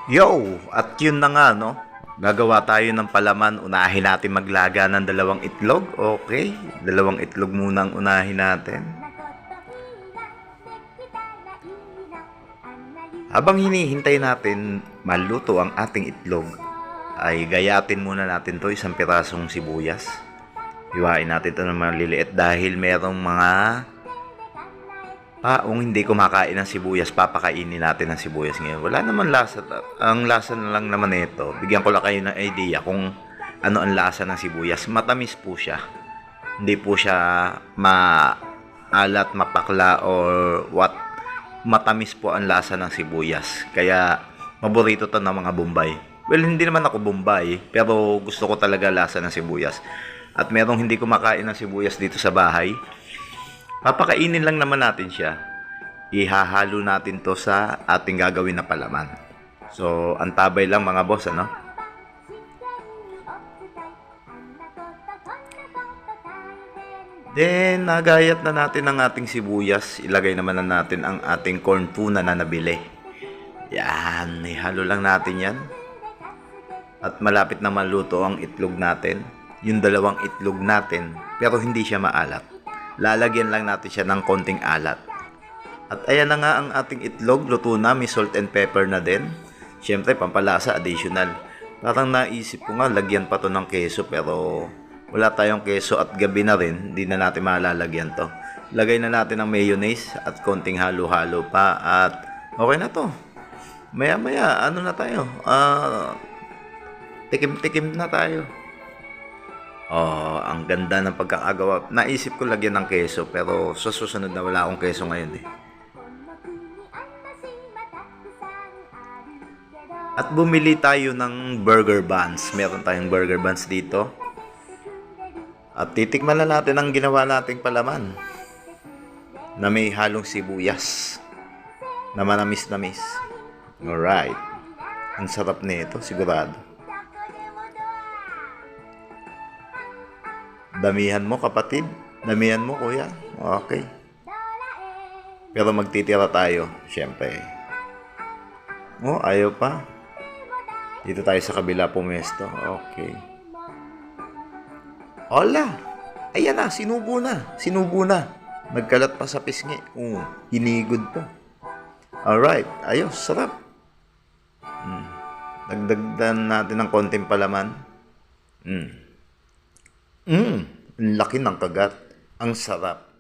Yo! At yun na nga, no? Gagawa tayo ng palaman. Unahin natin maglaga ng dalawang itlog. Okay? Dalawang itlog muna ang unahin natin. Habang hinihintay natin maluto ang ating itlog, ay gayatin muna natin to isang pirasong sibuyas. Hiwain natin ito ng maliliit dahil merong mga paong hindi kumakain ng sibuyas, papakainin natin ng sibuyas ngayon. Wala naman lasa. Ang lasa na lang naman nito, bigyan ko lang kayo ng idea kung ano ang lasa ng sibuyas. Matamis po siya. Hindi po siya maalat, mapakla, or what. Matamis po ang lasa ng sibuyas. Kaya, paborito to ng mga Bombay. Well, hindi naman ako Bombay, pero gusto ko talaga lasa ng sibuyas. At merong hindi kumakain ng sibuyas dito sa bahay. Papakainin lang naman natin siya. Ihahalo natin to sa ating gagawin na palaman. So, antabay lang mga boss, ano? Then, nagayat na natin ang ating sibuyas. Ilagay naman na natin ang ating corn tuna na nabili. Yan, ihalo lang natin yan. At malapit na maluto ang itlog natin. Yung dalawang itlog natin, pero hindi siya maalat. Lalagyan lang natin siya ng konting alat. At ayan na nga ang ating itlog, luto na, may salt and pepper na din. Siyempre, pampalasa, additional. Parang naisip ko nga, lagyan pa to ng keso, pero wala tayong keso at gabi na rin, hindi na natin malalagyan to. Lagay na natin ng mayonnaise at konting halo-halo pa at okay na to. Maya-maya, ano na tayo? Tikim-tikim na tayo. Oh, ang ganda ng pagkakagawa. Naisip ko lagyan ng keso, pero sa susunod na wala akong keso ngayon eh. At bumili tayo ng burger buns. Meron tayong burger buns dito. At titikman na natin ang ginawa nating palaman. Na may halong sibuyas. Na manamis-namis. Alright. Ang sarap nito, sigurado. Damihan mo kapatid. Damihan mo kuya. Okay. Pero magtitira tayo, syempre. Oh, ayaw pa. Dito tayo sa kabila pumesto. Okay. Hola! Ayan na, sinubo na. Sinubo na. Nagkalat pa sa pisngi. Hinigod pa. Alright, ayos, sarap. Dagdagdan natin ng konting palaman. Laki ng kagat. Ang sarap.